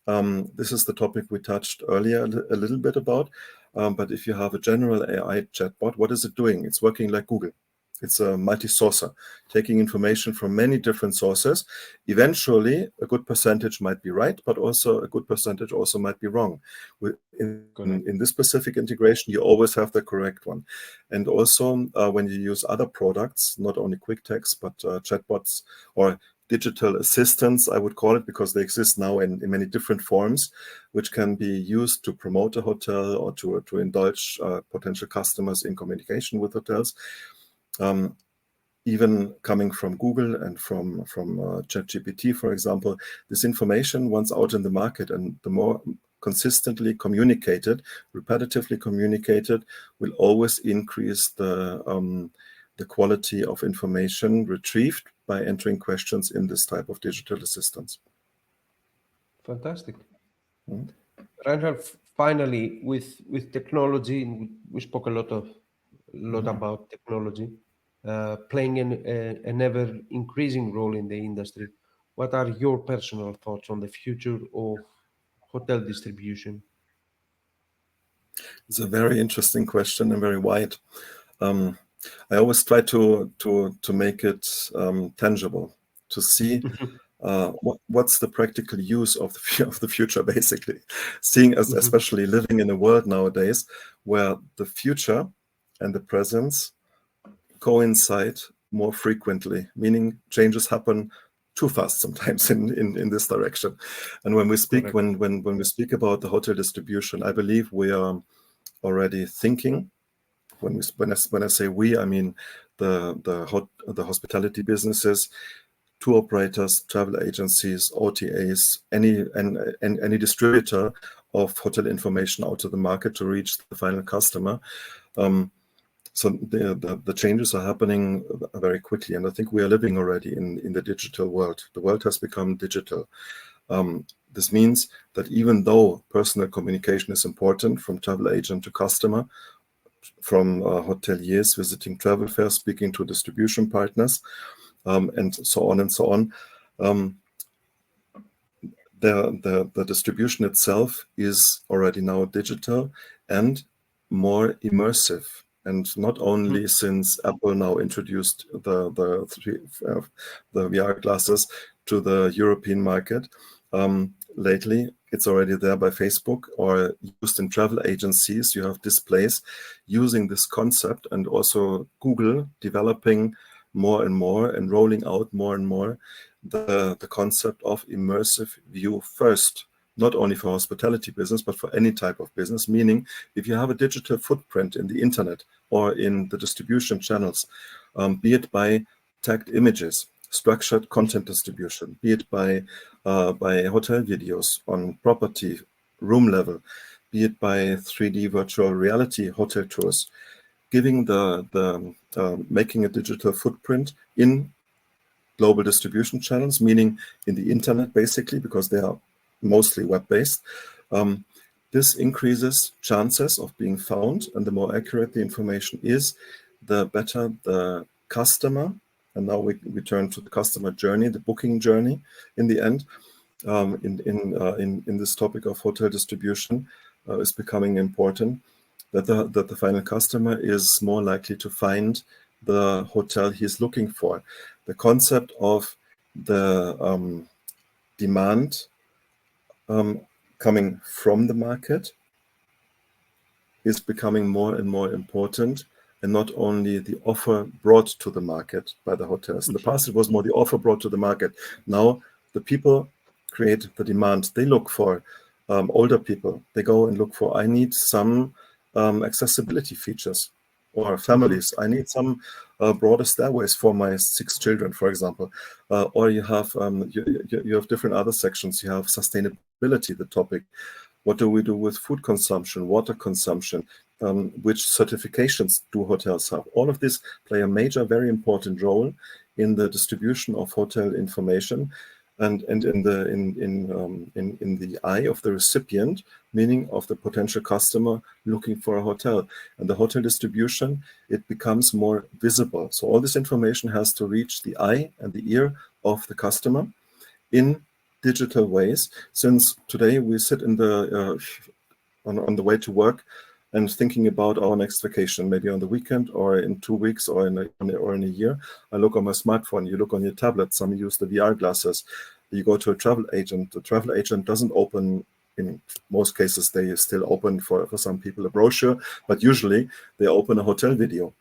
This is the topic we touched earlier a little bit about. But if you have a general AI chatbot, what is it doing? It's working like Google. It's a multi-sourcer, taking information from many different sources. Eventually, a good percentage might be right, but also a good percentage also might be wrong. In this specific integration, you always have the correct one. And also, when you use other products, not only quick text, but chatbots or digital assistants, I would call it, because they exist now in many different forms, which can be used to promote a hotel or to indulge potential customers in communication with hotels. Even coming from Google and from ChatGPT, for example, this information, once out in the market, and the more consistently communicated, repetitively communicated, will always increase the quality of information retrieved by entering questions in this type of digital assistance. Fantastic. Reinhard, finally, with technology, we spoke a lot about technology playing an ever increasing role in the industry. What are your personal thoughts on the future of hotel distribution? It's a very interesting question and very wide. I always try to make it tangible, to see what's the practical use of the future, basically. Seeing as especially living in a world nowadays where the future and the present coincide more frequently, meaning changes happen too fast sometimes in this direction. And when we speak when we speak about the hotel distribution, I believe we are already thinking. When I say we, I mean the hospitality businesses, tour operators, travel agencies, OTAs, any distributor of hotel information out to the market to reach the final customer. So the changes are happening very quickly, and I think we are living already in the digital world. The world has become digital. This means that even though personal communication is important, from travel agent to customer, from hoteliers visiting travel fairs, speaking to distribution partners, and so on and so on, the distribution itself is already now digital and more immersive. And not only since Apple now introduced the VR glasses to the European market, lately it's already there by Facebook or used in travel agencies. You have displays using this concept, and also Google developing more and more and rolling out more and more the concept of immersive view first, not only for hospitality business, but for any type of business. Meaning, if you have a digital footprint in the internet or in the distribution channels, be it by tagged images, structured content distribution, be it by hotel videos on property, room level, be it by 3D virtual reality hotel tours, giving making a digital footprint in global distribution channels, meaning in the internet, basically, because they are mostly web-based. This increases chances of being found, and the more accurate the information is, the better the customer. And now we turn to the customer journey, the booking journey. In the end, in this topic of hotel distribution, is becoming important. That the final customer is more likely to find the hotel he's looking for. The concept of the demand coming from the market is becoming more and more important, and not only the offer brought to the market by the hotels. In the past, it was more the offer brought to the market. Now, the people create the demand. They look for older people. They go and look for, I need some accessibility features, or families. I need some broader stairways for my 6 children, for example. Or you have you have different other sections. You have sustainability, the topic. What do we do with food consumption, water consumption? Which certifications do hotels have? All of this play a major, very important role in the distribution of hotel information, and in the eye of the recipient, meaning of the potential customer looking for a hotel. And the hotel distribution, it becomes more visible. So all this information has to reach the eye and the ear of the customer in digital ways, since today we sit in the on the way to work and thinking about our next vacation, maybe on the weekend or in 2 weeks or in a year. I look on my smartphone, you look on your tablet, some use the VR glasses, you go to a travel agent. The travel agent doesn't open, in most cases they still open for some people a brochure, but usually they open a hotel video.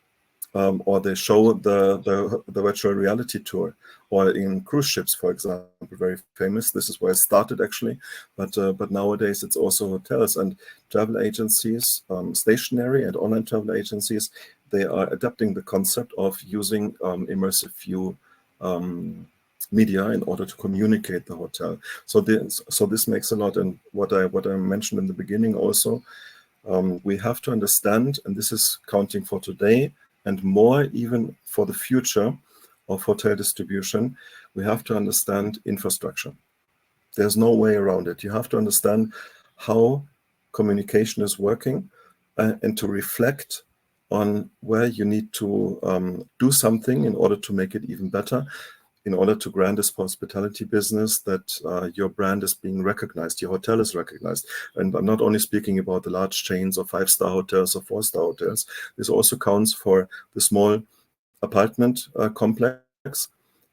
Or they show the virtual reality tour, or in cruise ships, for example, very famous. This is where it started actually, but nowadays it's also hotels and travel agencies, stationary and online travel agencies. They are adapting the concept of using immersive view media in order to communicate the hotel. So this makes a lot. And what I mentioned in the beginning also, we have to understand, and this is counting for today and more even for the future of hotel distribution, we have to understand infrastructure. There's no way around it. You have to understand how communication is working and to reflect on where you need to do something in order to make it even better, in order to grant this hospitality business that your brand is being recognized, your hotel is recognized. And I'm not only speaking about the large chains of 5-star hotels or 4-star hotels. This also counts for the small apartment complex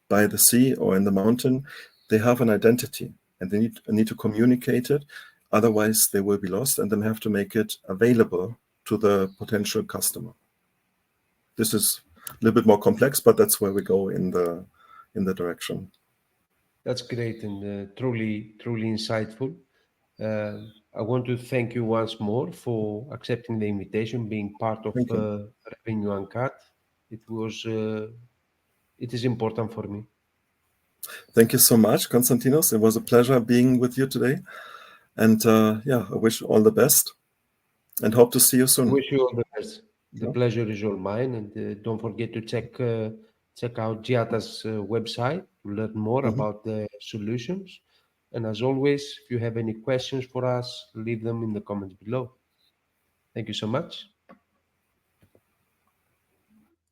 by the sea or in the mountain. They have an identity and they need to communicate it. Otherwise, they will be lost, and then have to make it available to the potential customer. This is a little bit more complex, but that's where we go in the direction. That's great and truly insightful. I want to thank you once more for accepting the invitation, being part of Thank you. Revenue Uncut. It is important for me. Thank you so much, Konstantinos. It was a pleasure being with you today. And yeah, I wish you all the best and hope to see you soon. Wish you all the best. The pleasure is all mine, and don't forget to check out GIATA's website to learn more about the solutions. And as always, if you have any questions for us, leave them in the comments below. Thank you so much.